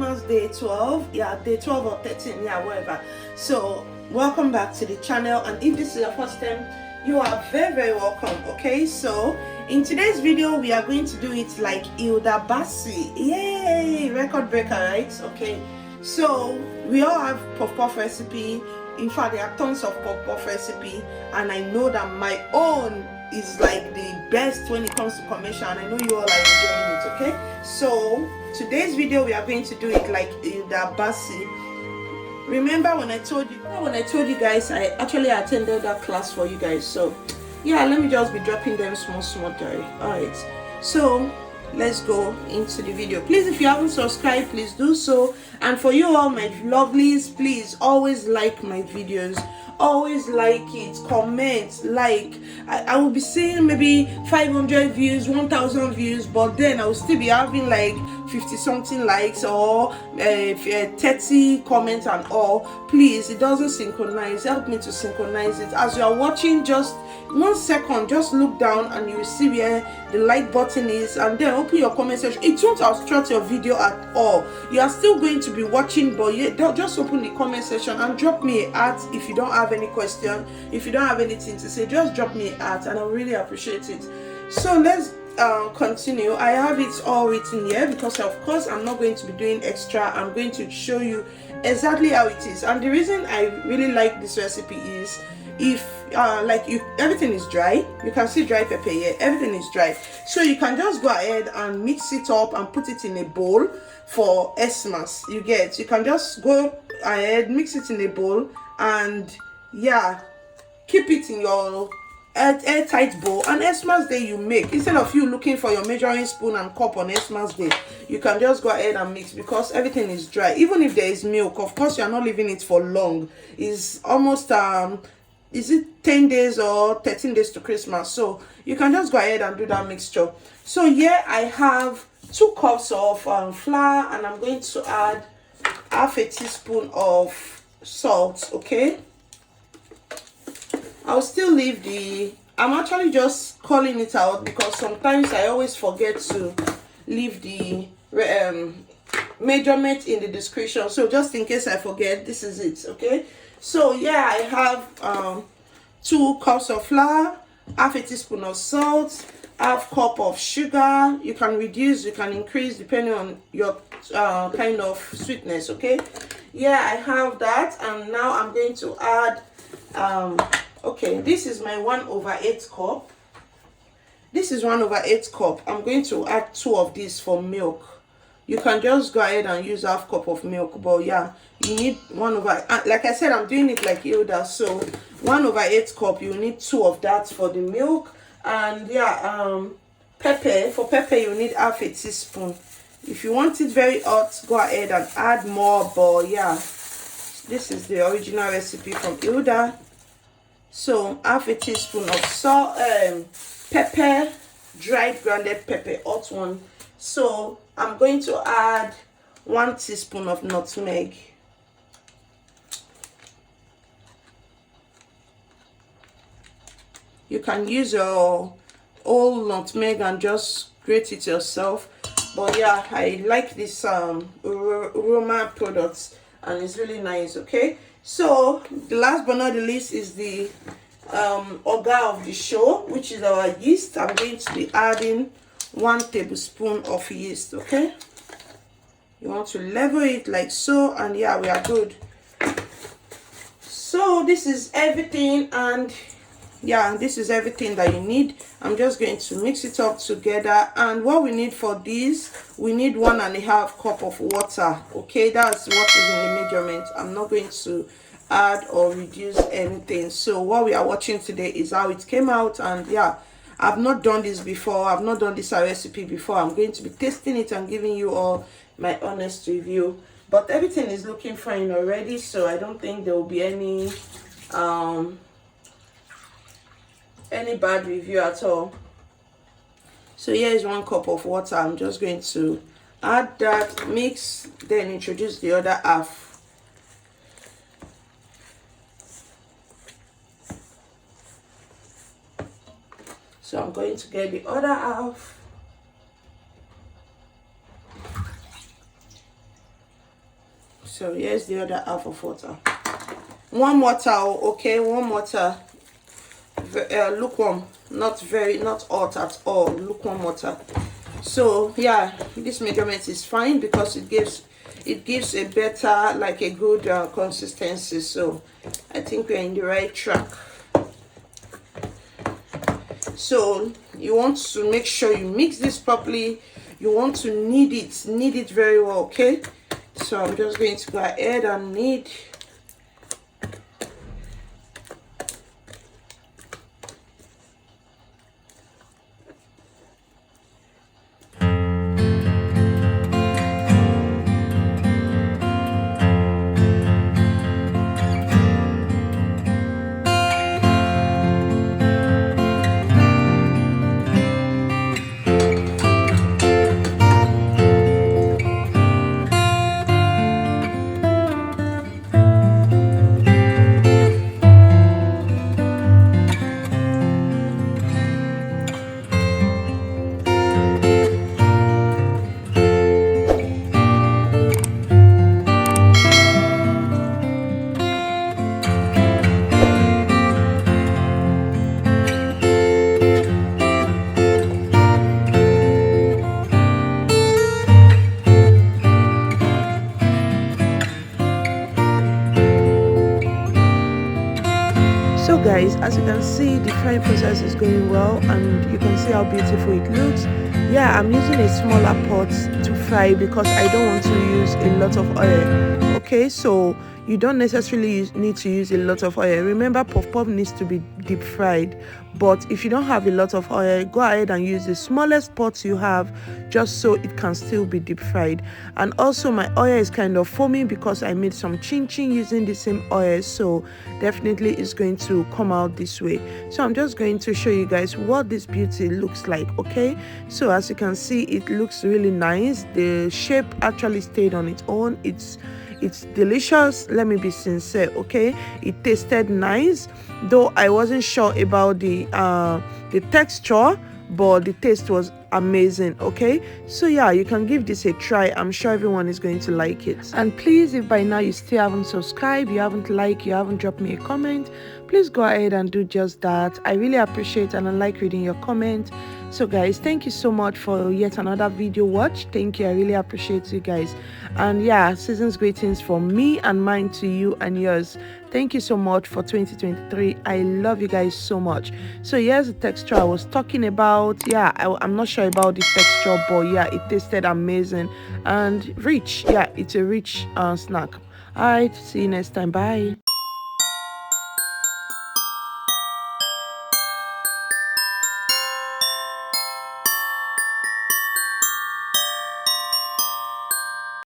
vlogmas day 12, yeah, day 12 or 13, yeah, whatever. So welcome back to the channel, and if this is your first time, you are very welcome. Okay, so in today's video we are going to do it like HILDA BACI. Yay, record breaker, right? Okay, so we all have puff puff recipe. In fact, there are tons of puff puff recipe, and I know that my own is like the best when it comes to commercial, and I know you all are enjoying it. Okay, so today's video we are going to do it like HILDA BACI. Remember when I told you guys I actually attended that class for you guys? So yeah, let me just be dropping them small guys. All right, so let's go into the video. Please, if you haven't subscribed, please do so. And for you all my lovelies, please always like my videos, always like it, comment, like. I will be seeing maybe 500 views, 1000 views, but then I will still be having like 50 something likes or 30 comments and all. Please, it doesn't synchronize. Help me to synchronize it. As you are watching, just 1 second, just look down and you will see where the like button is, and then open your comment section. It won't obstruct your video at all. You are still going to be watching, but just open the comment section and drop me a heart if you don't have any question. If you don't have anything to say, just drop me a heart and I really appreciate it. So let's continue. I have it all written here because of course I'm not going to be doing extra. I'm going to show you exactly how it is. And the reason I really like this recipe is if everything is dry, you can see dry pepper here, everything is dry, so you can just go ahead and mix it up and put it in a bowl for Xmas. You can just go ahead, mix it in a bowl, and yeah, keep it in your airtight bowl. And Xmas day you make, instead of you looking for your measuring spoon and cup on Xmas day, you can just go ahead and mix because everything is dry. Even if there is milk, of course you are not leaving it for long. It's almost is it 10 days or 13 days to Christmas, so you can just go ahead and do that mixture. So here I have 2 cups of flour, and I'm going to add half a teaspoon of salt. Okay, I'll still leave I'm actually just calling it out because sometimes I always forget to leave the measurement in the description, so just in case I forget, this is it. Okay, so yeah, I have 2 cups of flour, half a teaspoon of salt, half cup of sugar. You can reduce, you can increase depending on your kind of sweetness. Okay, yeah, I have that, and now I'm going to add okay, this is my 1/8 cup. This is 1/8 cup. I'm going to add 2 of these for milk. You can just go ahead and use half cup of milk, but yeah, you need 1/8. Like I said, I'm doing it like HILDA, so 1/8 cup, you need 2 of that for the milk. And yeah, pepper you need half a teaspoon. If you want it very hot, go ahead and add more, but yeah, this is the original recipe from HILDA. So half a teaspoon of salt, pepper, dried grounded pepper, hot one. So I'm going to add 1 teaspoon of nutmeg. You can use your whole nutmeg and just grate it yourself, but yeah, I like this aroma products and it's really nice. Okay, so the last but not the least is the oga of the show, which is our yeast. I'm going to be adding 1 tablespoon of yeast. Okay, you want to level it like so, and yeah, we are good. So this is everything, and yeah, this is everything that you need. I'm just going to mix it up together, and what we need for this, we need 1.5 cup of water. Okay, that's what is in the measurement. I'm not going to add or reduce anything. So what we are watching today is how it came out, and yeah, I've not done this before. I've not done this recipe before. I'm going to be tasting it and giving you all my honest review, but everything is looking fine already, so I don't think there will be any bad review at all. So here is 1 cup of water. I'm just going to add that, mix, then introduce the other half. So I'm going to get the other half. So here's the other half of water. Warm water, okay, warm water. Lukewarm, not hot at all. Lukewarm water. So yeah, this measurement is fine because it gives a better, like a good consistency. So I think we're in the right track. So you want to make sure you mix this properly. You want to knead it very well, okay? So I'm just going to go ahead and knead. So guys, as you can see, the frying process is going well and you can see how beautiful it looks. Yeah, I'm using a smaller pot to fry because I don't want to use a lot of oil. Okay, so you don't necessarily need to use a lot of oil. Remember, puff puff needs to be deep fried, but if you don't have a lot of oil, go ahead and use the smallest pot you have, just so it can still be deep fried. And also my oil is kind of foamy because I made some chin-chin using the same oil, so definitely it's going to come out this way. So I'm just going to show you guys what this beauty looks like. Okay, so as you can see, it looks really nice. The shape actually stayed on its own. It's delicious, let me be sincere. Okay, it tasted nice, though I wasn't sure about the texture, but the taste was amazing. Okay, so yeah, you can give this a try. I'm sure everyone is going to like it. And please, if by now you still haven't subscribed, you haven't liked, you haven't dropped me a comment, please go ahead and do just that. I really appreciate and I like reading your comment. So guys, thank you so much for yet another video watch. Thank you, I really appreciate you guys. And yeah, season's greetings from me and mine to you and yours. Thank you so much for 2023. I love you guys so much. So here's the texture I was talking about. Yeah, I'm not sure about the texture, but yeah, it tasted amazing and rich. Yeah, it's a rich snack. All right, see you next time. Bye.